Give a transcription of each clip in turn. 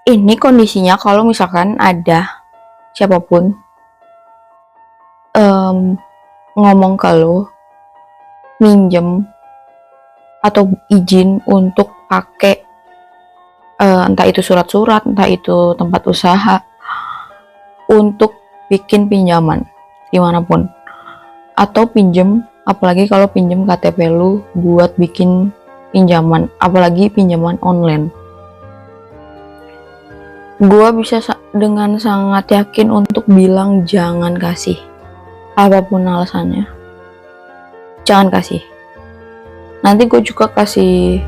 Ini kondisinya kalau misalkan ada siapapun ngomong ke lo minjem atau izin untuk pakai entah itu surat-surat, entah itu tempat usaha, untuk bikin pinjaman dimanapun, atau pinjem, apalagi kalau pinjem KTP lu buat bikin pinjaman, apalagi pinjaman online. Gua bisa dengan sangat yakin untuk bilang jangan kasih, apapun alasannya, jangan kasih. Nanti gue juga kasih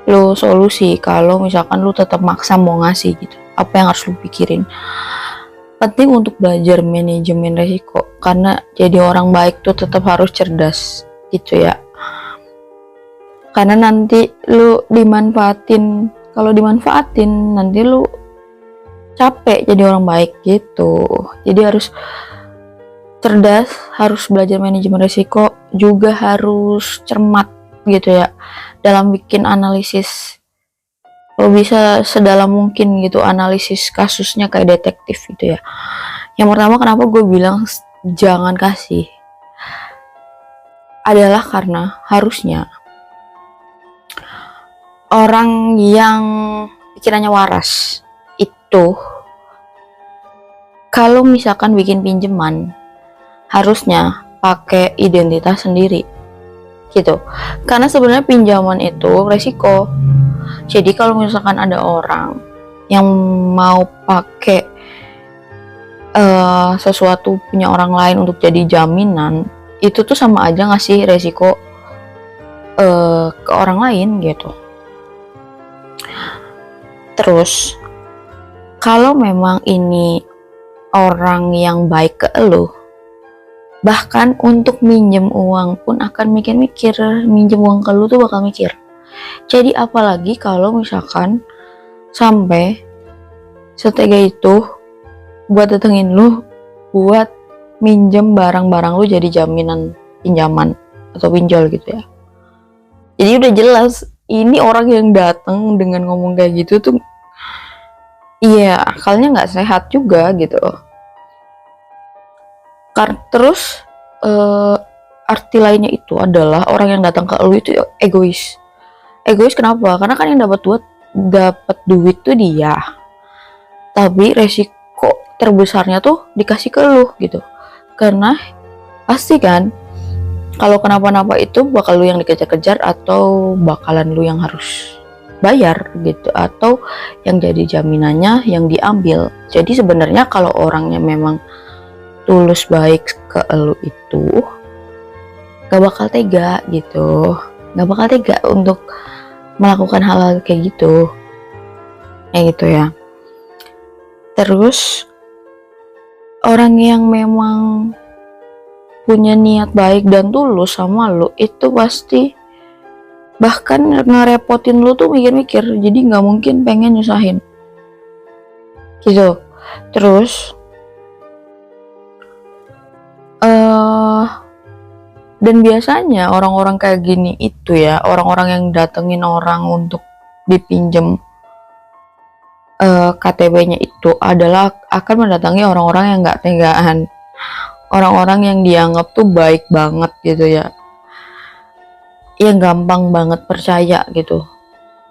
lo solusi kalau misalkan lu tetap maksa mau ngasih gitu. Apa yang harus lu pikirin? Penting untuk belajar manajemen resiko, karena jadi orang baik tuh tetap harus cerdas gitu ya. Karena nanti lu dimanfaatin, kalau dimanfaatin nanti lu capek jadi orang baik gitu. Jadi harus cerdas, harus belajar manajemen resiko, juga harus cermat gitu ya dalam bikin analisis. Lo bisa sedalam mungkin gitu analisis kasusnya kayak detektif gitu ya. Yang pertama kenapa gue bilang jangan kasih adalah karena harusnya orang yang pikirannya waras itu kalau misalkan bikin pinjaman harusnya pakai identitas sendiri gitu, karena sebenarnya pinjaman itu resiko. Jadi kalau misalkan ada orang yang mau pakai sesuatu punya orang lain untuk jadi jaminan, itu tuh sama aja ngasih resiko ke orang lain gitu. Terus kalau memang ini orang yang baik ke lo, bahkan untuk minjem uang pun akan mikir-mikir, minjem uang ke lo tuh bakal mikir. Jadi apalagi kalau misalkan sampai setega itu buat datengin lu buat minjem barang-barang lu jadi jaminan pinjaman atau pinjol gitu ya. Jadi udah jelas ini orang yang datang dengan ngomong kayak gitu tuh iya akalnya nggak sehat juga gitu. Terus arti lainnya itu adalah orang yang datang ke lu itu egois. Egois kenapa? Karena kan yang dapat duit tuh dia, tapi resiko terbesarnya tuh dikasih ke lu gitu. Karena pasti kan kalau kenapa-napa itu bakal lu yang dikejar-kejar atau bakalan lu yang harus bayar gitu, atau yang jadi jaminannya yang diambil. Jadi sebenarnya kalau orangnya memang tulus baik ke lu itu gak bakal tega gitu, gak bakal tega untuk melakukan hal-hal kayak gitu ya. Terus orang yang memang punya niat baik dan tulus sama lu itu pasti bahkan ngerepotin lu tuh mikir-mikir, jadi nggak mungkin pengen nyusahin gitu. Terus dan biasanya orang-orang kayak gini itu ya, orang-orang yang datengin orang untuk dipinjem KTP-nya itu adalah akan mendatangi orang-orang yang nggak tegaan, orang-orang yang dianggap tuh baik banget gitu ya, yang gampang banget percaya gitu.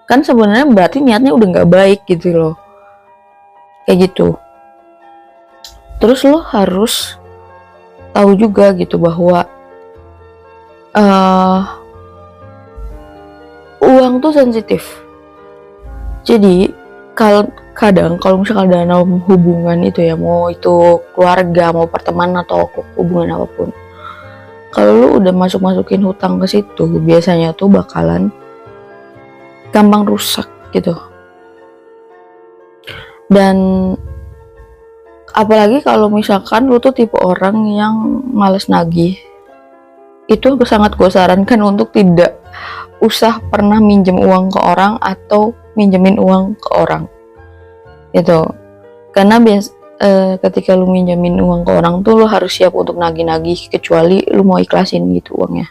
Kan sebenarnya berarti niatnya udah nggak baik gitu loh, kayak gitu. Terus lo harus tahu juga gitu bahwa uang tuh sensitif. Jadi kadang kalau misalkan dalam hubungan itu ya, mau itu keluarga, mau pertemanan atau hubungan apapun, kalau lu udah masukin hutang ke situ, biasanya tuh bakalan gampang rusak gitu. Dan apalagi kalau misalkan lu tuh tipe orang yang males nagih, itu sangat gue sarankan untuk tidak usah pernah minjem uang ke orang atau minjemin uang ke orang gitu. Karena ketika lu minjemin uang ke orang tuh lu harus siap untuk nagih-nagih, kecuali lu mau ikhlasin gitu uangnya.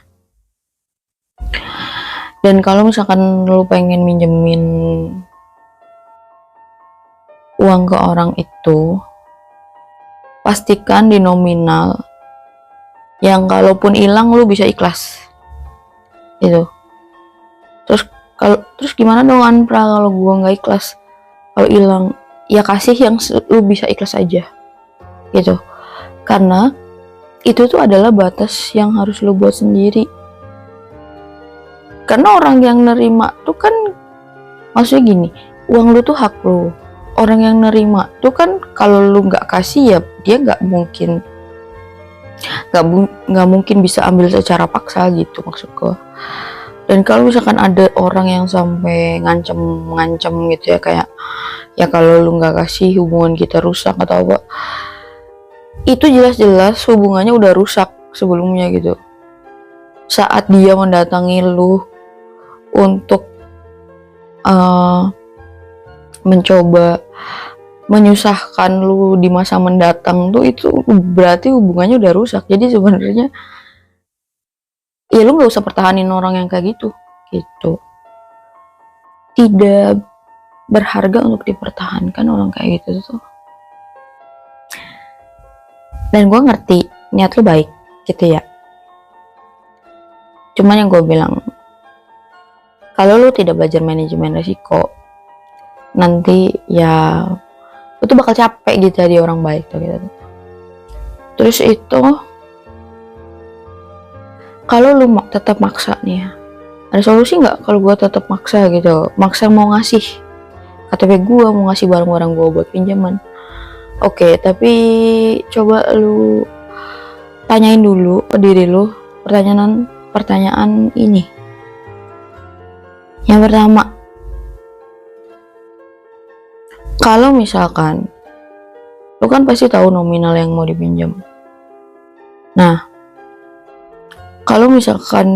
Dan kalau misalkan lu pengen minjemin uang ke orang itu, pastikan di nominal yang kalaupun hilang lu bisa ikhlas gitu. Terus gimana dong Anpra kalau gua nggak ikhlas, kalau hilang? Ya kasih yang lu bisa ikhlas aja gitu, karena itu tuh adalah batas yang harus lu buat sendiri. Karena orang yang nerima tuh kan, maksudnya gini, uang lu tuh hak lu. Orang yang nerima tuh kan kalau lu nggak kasih ya dia nggak mungkin bisa ambil secara paksa gitu maksud gua. Dan kalau misalkan ada orang yang sampai ngancem gitu ya, kayak ya kalau lu nggak kasih hubungan kita rusak atau apa, itu jelas-jelas hubungannya udah rusak sebelumnya gitu. Saat dia mendatangi lu untuk mencoba menyusahkan lu di masa mendatang tuh, itu berarti hubungannya udah rusak. Jadi sebenarnya ya lu nggak usah pertahanin orang yang kayak gitu. Tidak berharga untuk dipertahankan orang kayak gitu tuh. Dan gue ngerti niat lu baik gitu ya, cuman yang gue bilang, kalau lu tidak belajar manajemen resiko, nanti ya lu tuh bakal capek gitu jadi orang baik tuh gitu. Terus itu kalau lu tetap maksa nih ya, ada solusi nggak kalau gue tetap maksa gitu, maksa mau ngasih KTP gue, mau ngasih barang-barang gue buat pinjaman? Oke, tapi coba lu tanyain dulu ke diri lu pertanyaan ini. Yang pertama, kalau misalkan lu kan pasti tahu nominal yang mau dipinjam. Nah, kalau misalkan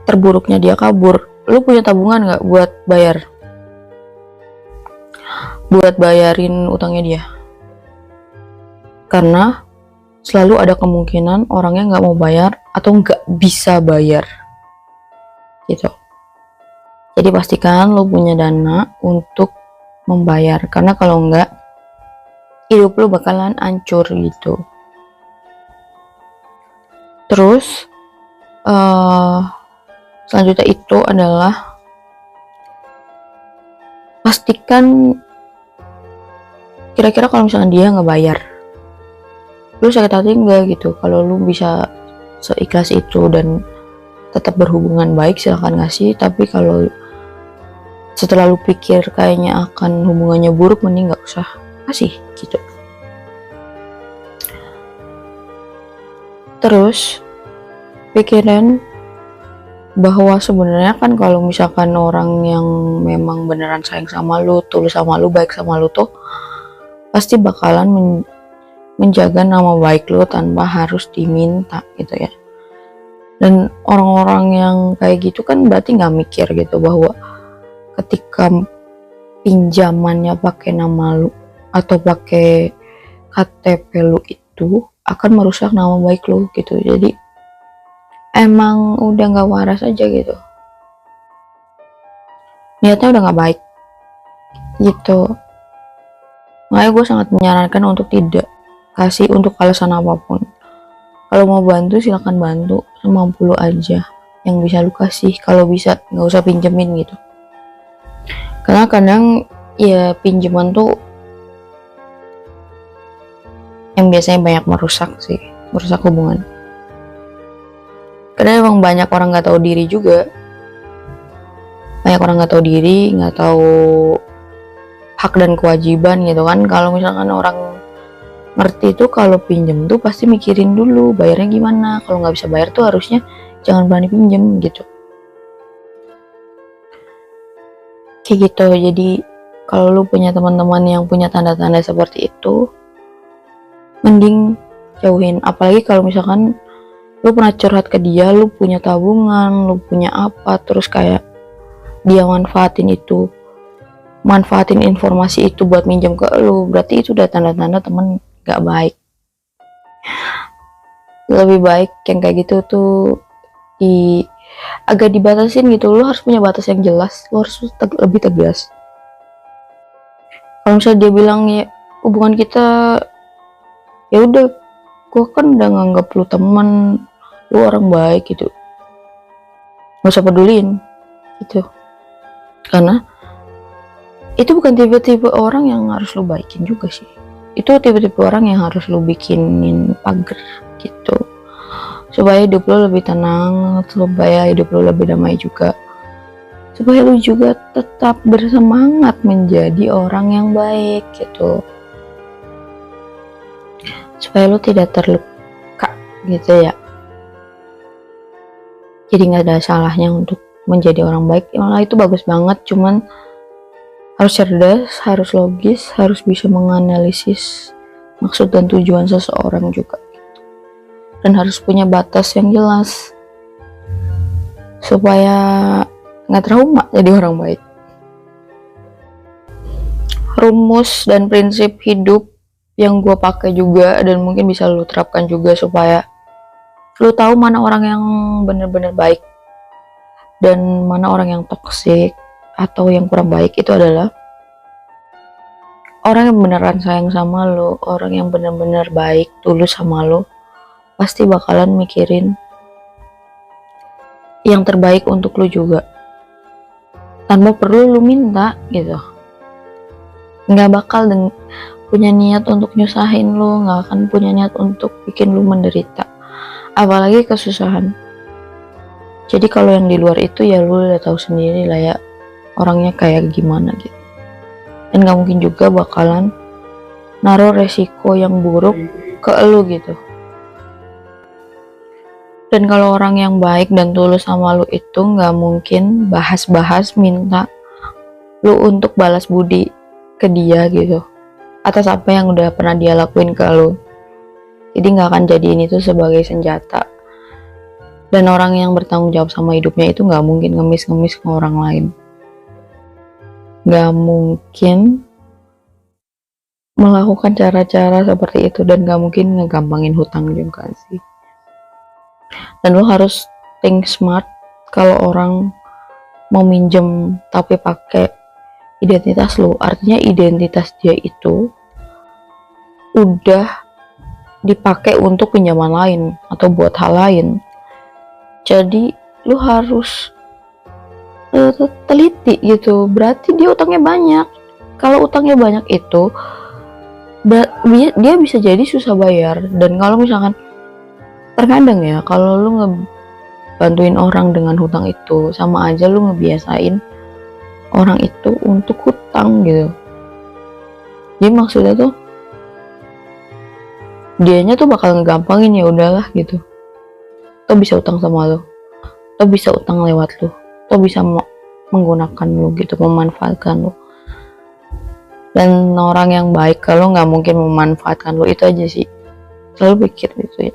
terburuknya dia kabur, lu punya tabungan nggak buat bayarin utangnya dia? Karena selalu ada kemungkinan orangnya nggak mau bayar atau nggak bisa bayar gitu. Jadi pastikan lu punya dana untuk membayar, karena kalau enggak hidup lu bakalan hancur gitu. Terus selanjutnya itu adalah pastikan kira-kira kalau misalkan dia nggak bayar, lu sakit hati enggak gitu. Kalau lu bisa seikhlas itu dan tetap berhubungan baik, silahkan ngasih. Tapi kalau setelah lu pikir kayaknya akan hubungannya buruk, mending nggak usah kasih gitu. Terus pikirin bahwa sebenarnya kan kalau misalkan orang yang memang beneran sayang sama lu, tulus sama lu, baik sama lu tuh pasti bakalan menjaga nama baik lu tanpa harus diminta gitu ya. Dan orang-orang yang kayak gitu kan berarti nggak mikir gitu bahwa ketika pinjamannya pakai nama lu atau pakai KTP lu itu akan merusak nama baik lu gitu. Jadi emang udah nggak waras aja gitu, niatnya udah nggak baik gitu. Makanya gue sangat menyarankan untuk tidak kasih untuk alasan apapun. Kalau mau bantu silakan bantu semampu lu aja yang bisa lu kasih. Kalau bisa nggak usah pinjemin gitu, karena kadang ya pinjaman tuh yang biasanya banyak merusak hubungan. Karena emang banyak orang nggak tahu diri juga, nggak tahu hak dan kewajiban gitu kan. Kalau misalkan orang ngerti itu, kalau pinjem tuh pasti mikirin dulu bayarnya gimana. Kalau nggak bisa bayar tuh harusnya jangan berani pinjem gitu, kayak gitu. Jadi kalau lu punya teman-teman yang punya tanda-tanda seperti itu, mending jauhin. Apalagi kalau misalkan lu pernah curhat ke dia, lu punya tabungan, lu punya apa, terus kayak dia manfaatin informasi itu buat minjem ke lu, berarti itu udah tanda-tanda temen gak baik. Lebih baik yang kayak gitu tuh agak dibatasin gitu. Lu harus punya batas yang jelas, lu harus lebih tegas. Kalau misalnya dia bilang ya hubungan kita ya udah, gue kan udah nganggap lu teman, lu orang baik gitu, nggak usah peduliin gitu. Karena itu bukan tipe-tipe orang yang harus lu baikin juga sih, itu tipe-tipe orang yang harus lu bikinin pagar gitu, supaya hidup lu lebih tenang, supaya hidup lu lebih damai juga, supaya lu juga tetap bersemangat menjadi orang yang baik gitu, supaya lu tidak terluka gitu ya. Jadi nggak ada salahnya untuk menjadi orang baik, malah itu bagus banget. Cuman harus cerdas, harus logis, harus bisa menganalisis maksud dan tujuan seseorang juga, dan harus punya batas yang jelas supaya nggak trauma jadi orang baik. Rumus dan prinsip hidup yang gue pakai juga dan mungkin bisa lu terapkan juga supaya lu tahu mana orang yang bener-bener baik dan mana orang yang toksik atau yang kurang baik, itu adalah orang yang beneran sayang sama lu, orang yang bener-bener baik, tulus sama lu, pasti bakalan mikirin yang terbaik untuk lu juga, tanpa perlu lu minta gitu. Nggak bakal punya niat untuk nyusahin lu, nggak akan punya niat untuk bikin lu menderita, apalagi kesusahan. Jadi kalau yang di luar itu ya lu udah tahu sendiri lah ya orangnya kayak gimana gitu, dan nggak mungkin juga bakalan naruh resiko yang buruk ke lu gitu. Dan kalau orang yang baik dan tulus sama lu itu nggak mungkin bahas-bahas minta lu untuk balas budi ke dia gitu atas apa yang udah pernah dia lakuin ke lu. Jadi nggak akan jadiin itu sebagai senjata. Dan orang yang bertanggung jawab sama hidupnya itu nggak mungkin ngemis-ngemis ke orang lain, nggak mungkin melakukan cara-cara seperti itu, dan nggak mungkin ngegampangin hutang juga sih. Dan lo harus think smart kalau orang mau minjem tapi pakai identitas lo, artinya identitas dia itu udah dipakai untuk pinjaman lain atau buat hal lain. Jadi lu harus teliti gitu, berarti dia utangnya banyak. Kalau utangnya banyak itu dia bisa jadi susah bayar. Dan kalau misalkan terkadang ya, kalau lu ngebantuin orang dengan hutang itu sama aja lu ngebiasain orang itu untuk hutang gitu. Jadi maksudnya tuh dianya tuh bakal ngegampangin, ya udahlah gitu, lo bisa utang sama lo bisa utang lewat lo bisa menggunakan lo gitu, memanfaatkan lo. Dan orang yang baik kalau nggak mungkin memanfaatkan lo, itu aja sih, selalu pikir gitu ya.